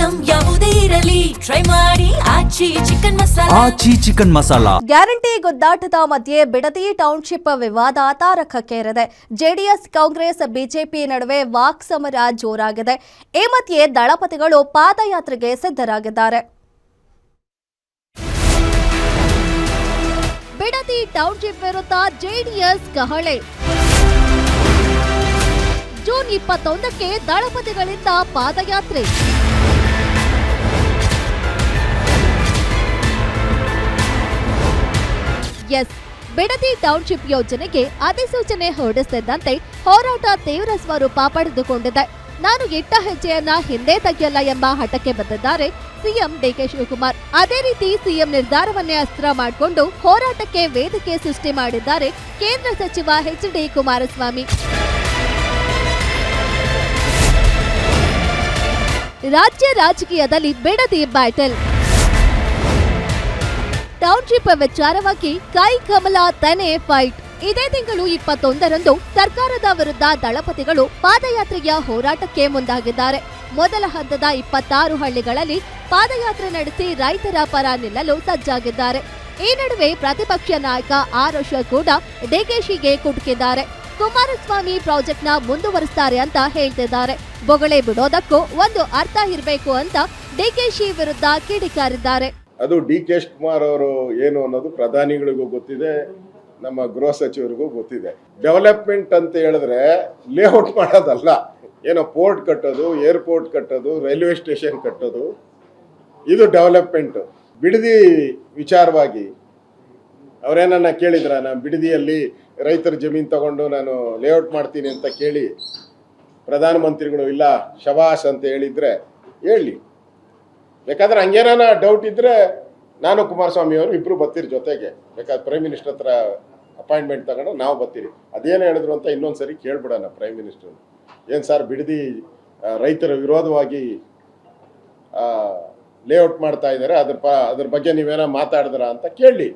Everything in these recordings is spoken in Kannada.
ಐಟಂ ಯಾವುದೇ ಇರಲಿ ಟ್ರೈ ಮಾಡಿ ಆಚಿ ಚಿಕನ್ ಮಸಾಲಾ. ಗ್ಯಾರಂಟಿ ಗುದ್ದಾಟದ ಮಧ್ಯೆ ಬಿಡದಿ ಟೌನ್ಶಿಪ್ ವಿವಾದ ತಾರಕಕ್ಕೇರಿದೆ. ಜೆಡಿಎಸ್, ಕಾಂಗ್ರೆಸ್, ಬಿಜೆಪಿ ನಡುವೆ ವಾಕ್ಸಮರ ಜೋರಾಗಿದೆ. ಈ ಮಧ್ಯೆ ದಳಪತಿಗಳು ಪಾದಯಾತ್ರೆಗೆ ಸಿದ್ಧರಾಗಿದ್ದಾರೆ. ಬಿಡದಿ ಟೌನ್ಶಿಪ್ ವಿರುದ್ಧ ಜೆಡಿಎಸ್ ಕಹಳೆ. ಜೂನ್ 21ಕ್ಕೆ ದಳಪತಿಗಳಿಂದ ಪಾದಯಾತ್ರೆ. ಎಸ್, ಬಿಡದಿ ಟೌನ್ಶಿಪ್ ಯೋಜನೆಗೆ ಅಧಿಸೂಚನೆ ಹೊರಡಿಸುತ್ತಿದ್ದಂತೆ ಹೋರಾಟ ತೀವ್ರ ಸ್ವರೂಪ ಪಡೆದುಕೊಂಡಿದೆ. ನಾನು ಇಟ್ಟ ಹೆಜ್ಜೆಯನ್ನ ಹಿಂದೆ ತೆಗೆಯಲ್ಲ ಎಂಬ ಹಠಕ್ಕೆ ಬಂದಿದ್ದಾರೆ ಸಿಎಂ ಡಿಕೆ ಶಿವಕುಮಾರ್. ಅದೇ ರೀತಿ ಸಿಎಂ ನಿರ್ಧಾರವನ್ನೇ ಅಸ್ತ್ರ ಮಾಡಿಕೊಂಡು ಹೋರಾಟಕ್ಕೆ ವೇದಿಕೆ ಸೃಷ್ಟಿ ಮಾಡಿದ್ದಾರೆ ಕೇಂದ್ರ ಸಚಿವ ಎಚ್.ಡಿ. ಕುಮಾರಸ್ವಾಮಿ. ರಾಜ್ಯ ರಾಜಕೀಯದಲ್ಲಿ ಬಿಡದಿ ಬ್ಯಾಟಲ್. ಟೌನ್ಶಿಪ್ ವಿಚಾರವಾಗಿ ಕೈ ಕಮಲ ತೆನೆ ಫೈಟ್. ಇದೇ ತಿಂಗಳು 21ರಂದು ಸರ್ಕಾರದ ವಿರುದ್ಧ ದಳಪತಿಗಳು ಪಾದಯಾತ್ರೆಯ ಹೋರಾಟಕ್ಕೆ ಮುಂದಾಗಿದ್ದಾರೆ. ಮೊದಲ ಹಂತದ 26 ಹಳ್ಳಿಗಳಲ್ಲಿ ಪಾದಯಾತ್ರೆ ನಡೆಸಿ ರೈತರ ಪರ ನಿಲ್ಲಲು ಸಜ್ಜಾಗಿದ್ದಾರೆ. ಈ ನಡುವೆ ಪ್ರತಿಪಕ್ಷ ನಾಯಕ ಆರ್ ಅಶೋಕ್ ಕೂಡ ಡಿಕೆಶಿಗೆ ಕುಟುಕಿದ್ದಾರೆ. ಕುಮಾರಸ್ವಾಮಿ ಪ್ರಾಜೆಕ್ಟ್ನ ಮುಂದುವರಿಸ್ತಾರೆ ಅಂತ ಹೇಳ್ತಿದ್ದಾರೆ. ಬೊಗಳೆ ಬಿಡೋದಕ್ಕೂ ಒಂದು ಅರ್ಥ ಇರಬೇಕು ಅಂತ ಡಿಕೆಶಿ ವಿರುದ್ಧ ಕಿಡಿಕಾರಿದ್ದಾರೆ. ಅದು ಡಿ.ಕೆ. ಶಿವಕುಮಾರ್ ಅವರು ಏನು ಅನ್ನೋದು ಪ್ರಧಾನಿಗಳಿಗೂ ಗೊತ್ತಿದೆ, ನಮ್ಮ ಗೃಹ ಸಚಿವರಿಗೂ ಗೊತ್ತಿದೆ. ಡೆವಲಪ್ಮೆಂಟ್ ಅಂತ ಹೇಳಿದ್ರೆ ಲೇಔಟ್ ಮಾಡೋದಲ್ಲ, ಏನೋ ಪೋರ್ಟ್ ಕಟ್ಟೋದು, ಏರ್ಪೋರ್ಟ್ ಕಟ್ಟೋದು, ರೈಲ್ವೆ ಸ್ಟೇಷನ್ ಕಟ್ಟೋದು, ಇದು ಡೆವಲಪ್ಮೆಂಟ್. ಬಿಡದಿ ವಿಚಾರವಾಗಿ ಅವರೇನನ್ನ ಕೇಳಿದ್ರ, ನಾನು ಬಿಡದಿಯಲ್ಲಿ ರೈತರ ಜಮೀನು ತಗೊಂಡು ನಾನು ಲೇಔಟ್ ಮಾಡ್ತೀನಿ ಅಂತ ಕೇಳಿ ಪ್ರಧಾನಮಂತ್ರಿಗಳು ಇಲ್ಲ ಶಬಾಷ್ ಅಂತ ಹೇಳಿದ್ರೆ ಹೇಳಿ. ಬೇಕಾದ್ರೆ ಹಂಗೇನ ಡೌಟ್ ಇದ್ರೆ ನಾನು ಕುಮಾರಸ್ವಾಮಿ ಅವರು ಇಬ್ರು ಬರ್ತೀರಿ ಜೊತೆಗೆ. ಬೇಕಾದ್ರೆ ಪ್ರೈಮ್ ಮಿನಿಸ್ಟರ್ ಹತ್ರ ಅಪಾಯಿಂಟ್ಮೆಂಟ್ ತಗೊಂಡು ನಾವು ಬರ್ತೀರಿ. ಅದೇನು ಹೇಳಿದ್ರು ಅಂತ ಇನ್ನೊಂದ್ಸರಿ ಕೇಳ್ಬಿಡೋಣ ಪ್ರೈಮ್ ಮಿನಿಸ್ಟರ್. ಏನು ಸರ್ ಬಿಡದಿ ರೈತರ ವಿರೋಧವಾಗಿ ಲೇಔಟ್ ಮಾಡ್ತಾ ಇದ್ದಾರೆ, ಅದ್ರ ಬಗ್ಗೆ ನೀವೇನೋ ಮಾತಾಡಿದ್ರ ಅಂತ ಕೇಳಿ.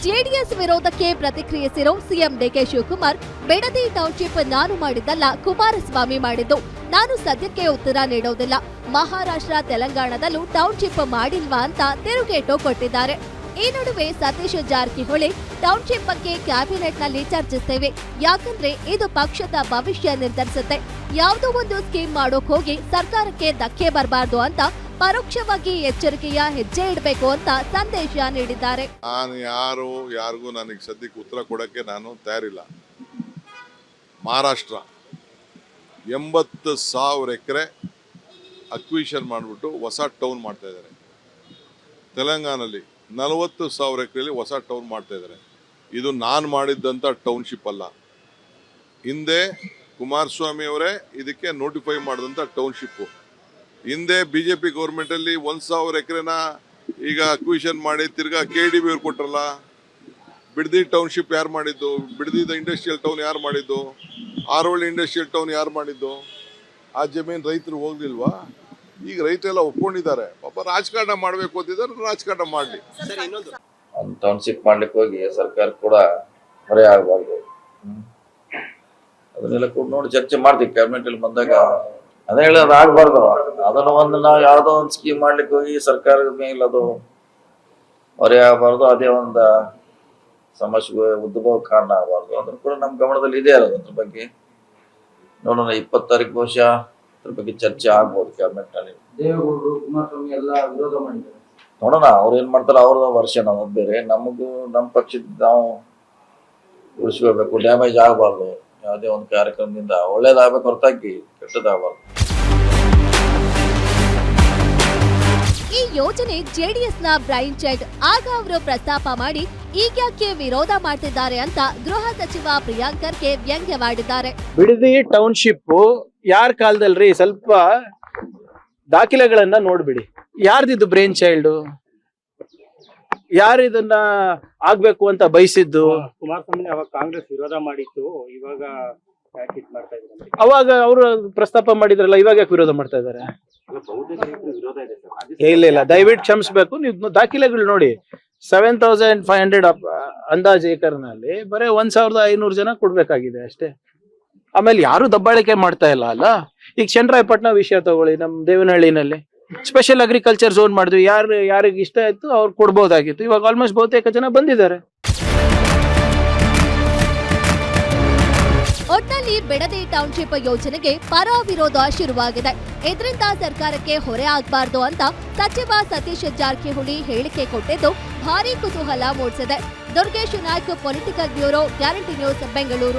ಜೆಡಿಎಸ್ ವಿರೋಧಕ್ಕೆ ಪ್ರತಿಕ್ರಿಯಿಸಿರೋ ಸಿಎಂ ಡಿಕೆ ಶಿವಕುಮಾರ್, ಬಿಡದಿ ಟೌನ್ಶಿಪ್ ನಾನು ಮಾಡಿದ್ದಲ್ಲ, ಕುಮಾರಸ್ವಾಮಿ ಮಾಡಿದ್ದು. ನಾನು ಸದ್ಯಕ್ಕೆ ಉತ್ತರ ನೀಡೋದಿಲ್ಲ. ಮಹಾರಾಷ್ಟ್ರ, ತೆಲಂಗಾಣದಲ್ಲೂ ಟೌನ್ಶಿಪ್ ಮಾಡಿಲ್ವಾ ಅಂತ ತಿರುಗೇಟು ಕೊಟ್ಟಿದ್ದಾರೆ. ಈ ನಡುವೆ ಸತೀಶ್ ಜಾರಕಿಹೊಳಿ ಟೌನ್ಶಿಪ್ ಬಗ್ಗೆ ಕ್ಯಾಬಿನೆಟ್ನಲ್ಲಿ ಚರ್ಚಿಸ್ತೇವೆ, ಯಾಕಂದ್ರೆ ಇದು ಪಕ್ಷದ ಭವಿಷ್ಯ ನಿರ್ಧರಿಸುತ್ತೆ. ಯಾವುದೋ ಒಂದು ಸ್ಕೀಮ್ ಮಾಡೋಕ್ ಹೋಗಿ ಸರ್ಕಾರಕ್ಕೆ ಧಕ್ಕೆ ಬರಬಾರ್ದು ಅಂತ ಪರೋಕ್ಷವಾಗಿ ಎಚ್ಚರಿಕೆಯ ಹೆಜ್ಜೆ ಇಡಬೇಕು ಅಂತ ಸಂದೇಶ ನೀಡಿದ್ದಾರೆ. ನಾನು ಯಾರಿಗೂ ನನಗೆ ಸದ್ಯಕ್ಕೆ ಉತ್ತರ ಕೊಡಕ್ಕೆ ನಾನು ತಯಾರಿಲ್ಲ. ಮಹಾರಾಷ್ಟ್ರ 80,000 ಎಕರೆ ಅಕ್ವಿಷನ್ ಮಾಡಿಬಿಟ್ಟು ಹೊಸ ಟೌನ್ ಮಾಡ್ತಾ ಇದ್ದಾರೆ. ತೆಲಂಗಾಣದಲ್ಲಿ 40,000 ಎಕರೆಯಲ್ಲಿ ಹೊಸ ಟೌನ್ ಮಾಡ್ತಾ ಇದ್ದಾರೆ. ಇದು ನಾನು ಮಾಡಿದ್ದಂಥ ಟೌನ್ಶಿಪ್ ಅಲ್ಲ. ಹಿಂದೆ ಕುಮಾರಸ್ವಾಮಿ ಅವರೇ ಇದಕ್ಕೆ ನೋಟಿಫೈ ಮಾಡಿದಂಥ ಟೌನ್ಶಿಪ್ಪು. ಹಿಂದೆ ಬಿಜೆಪಿ ಗೌರ್ಮೆಂಟಲ್ಲಿ 1,000 ಎಕರೆನ ಈಗ ಅಕ್ವಿಷನ್ ಮಾಡಿ ತಿರ್ಗಾ KDB ಅವ್ರು ಕೊಟ್ರಲ್ಲ. ಬಿಡದಿ ಟೌನ್ಶಿಪ್ ಯಾರು ಮಾಡಿದ್ದು? ಬಿಡದಿದ ಇಂಡಸ್ಟ್ರಿಯಲ್ ಟೌನ್ ಯಾರು ಮಾಡಿದ್ದು? ಆರೋಳಿ ಇಂಡಸ್ಟ್ರಿಯಲ್ ಟೌನ್ ಯಾರು ಮಾಡಿದ್ದು? ಆ ಜಮೀನು ರೈತರು ಹೋಗ್ಲಿಲ್ವಾ? ಈಗ ರೈತರೆಲ್ಲ ಒಪ್ಕೊಂಡಿದ್ದಾರೆ. ಪಾಪ ರಾಜಕಾರಣ ಮಾಡಬೇಕು ಅಂತಿದ್ದಾರೆ, ರಾಜಕಾರಣ ಮಾಡಲಿ. ಟೌನ್ಶಿಪ್ ಮಾಡ್ಲಿಕ್ಕೆ ಹೋಗಿ ಸರ್ಕಾರ ಕೂಡ ಹೊರೆ ಆಗಬಾರ್ದು. ಅದನ್ನೆಲ್ಲ ಕೂಡ ನೋಡಿ ಚರ್ಚೆ ಮಾಡ್ತೀವಿ ಕ್ಯಾಬಿನೆಟ್ ಅಲ್ಲಿ ಬಂದಾಗ. ಅದೇ ಹೇಳೋದು ಆಗ್ಬಾರ್ದು. ಅದನ್ನ ಒಂದು ನಾವು ಯಾವುದೋ ಒಂದು ಸ್ಕೀಮ್ ಮಾಡ್ಲಿಕ್ಕೆ ಹೋಗಿ ಸರ್ಕಾರದ ಮೇಲೆ ಅದು ಹೊರೆ ಆಗಬಾರ್ದು. ಅದೇ ಒಂದು ಸಮಸ್ಯೆಗೆ ಉದ್ಭವ ಕಾರಣ ಆಗಬಾರ್ದು. ಅದನ್ನು ಕೂಡ ನಮ್ಮ ಗಮನದಲ್ಲಿ ಇದೆ. ಅದ್ರ ಬಗ್ಗೆ ನೋಡೋಣ. 20 ತಾರೀಕು ಬಹುಶಃ ಅದ್ರ ಬಗ್ಗೆ ಚರ್ಚೆ ಆಗ್ಬೋದು ಕ್ಯಾಬಿನೆಟ್ ನಲ್ಲಿ. ದೇವೇಗೌಡರು, ಕುಮಾರಸ್ವಾಮಿ ಎಲ್ಲ ವಿರೋಧ ಮಾಡಿದ್ದಾರೆ. ನೋಡೋಣ ಅವ್ರು ಏನ್ ಮಾಡ್ತಾರೆ. ಅವ್ರದ ವರ್ಷನ್ ಅನ್ನೋದು ಬೇರೆ. ನಮಗೂ ನಮ್ಮ ಪಕ್ಷದ ನಾವು ಉಳಿಸ್ಕೋಬೇಕು. ಡ್ಯಾಮೇಜ್ ಆಗಬಾರ್ದು. ಯಾವುದೇ ಒಂದು ಕಾರ್ಯಕ್ರಮದಿಂದ ಒಳ್ಳೇದಾಗಬೇಕು ಹೊರತಾಗಿ ಕೆಟ್ಟದಾಗಬಾರ್ದು. ಈ ಯೋಜನೆ ಜೆಡಿಎಸ್ನ ಬ್ರೈನ್ ಚೈಲ್ಡ್. ಆಗ ಅವರು ಪ್ರಸ್ತಾಪ ಮಾಡಿ ಈಗ್ಯಾಕೆ ವಿರೋಧ ಮಾಡ್ತಿದ್ದಾರೆ ಅಂತ ಗೃಹ ಸಚಿವ ಪ್ರಿಯಾಂಕ್ ಖರ್ಗೆ ವ್ಯಂಗ್ಯವಾಡಿದ್ದಾರೆ. ಬಿಡದಿ ಟೌನ್ಶಿಪ್ ಯಾರ ಕಾಲದಲ್ರಿ? ಸ್ವಲ್ಪ ದಾಖಲೆಗಳನ್ನ ನೋಡ್ಬಿಡಿ. ಯಾರ್ದಿದ್ದು ಬ್ರೈನ್ ಚೈಲ್ಡ್? ಯಾರು ಇದನ್ನ ಆಗ್ಬೇಕು ಅಂತ ಬಯಸಿದ್ದು? ಕುಮಾರಸ್ವಾಮಿ ಅವಾಗ ಕಾಂಗ್ರೆಸ್ ವಿರೋಧ ಮಾಡಿತ್ತು, ಇವಾಗ ಅವಾಗ ಅವರು ಪ್ರಸ್ತಾಪ ಮಾಡಿದ್ರಲ್ಲ, ಇವಾಗ ಯಾಕೆ ವಿರೋಧ ಮಾಡ್ತಾ ಇದಾರೆ? ಇಲ್ಲ, ದಯವಿಟ್ಟು ಕ್ಷಮಿಸಬೇಕು. ನೀವು ದಾಖಲೆಗಳು ನೋಡಿ. 7,500 ಅಂದಾಜು ಏಕರ್ನಲ್ಲಿ ಬರೀ 1,500 ಜನ ಕೊಡ್ಬೇಕಾಗಿದೆ ಅಷ್ಟೇ. ಆಮೇಲೆ ಯಾರು ದಬ್ಬಾಳಿಕೆ ಮಾಡ್ತಾ ಇಲ್ಲ ಅಲ್ಲ. ಈಗ ಚನ್ನರಾಯಪಟ್ಟಣ ವಿಷಯ ತಗೊಳ್ಳಿ, ನಮ್ ದೇವನಹಳ್ಳಿನಲ್ಲಿ ಸ್ಪೆಷಲ್ ಅಗ್ರಿಕಲ್ಚರ್ ಝೋನ್ ಮಾಡಿದ್ವಿ. ಯಾರಿಗೆ ಇಷ್ಟ ಆಯ್ತು ಅವ್ರು ಕೊಡ್ಬೋದಾಗಿತ್ತು. ಇವಾಗ ಆಲ್ಮೋಸ್ಟ್ ಬಹುತೇಕ ಜನ ಬಂದಿದ್ದಾರೆ. ಒಟ್ನಲ್ಲಿ ಬಿಡದಿ ಟೌನ್ಶಿಪ್ ಯೋಜನೆಗೆ ಪರ ವಿರೋಧ ಶುರುವಾಗಿದೆ. ಇದರಿಂದ ಸರ್ಕಾರಕ್ಕೆ ಹೊರೆ ಆಗಬಾರ್ದು ಅಂತ ಸಚಿವ ಸತೀಶ್ ಜಾರಕಿಹೊಳಿ ಹೇಳಿಕೆ ಕೊಟ್ಟಿದ್ದು ಭಾರೀ ಕುತೂಹಲ ಮೂಡಿಸಿದೆ. Durgesh Naik, political bureau, guarantee news, Bengaluru.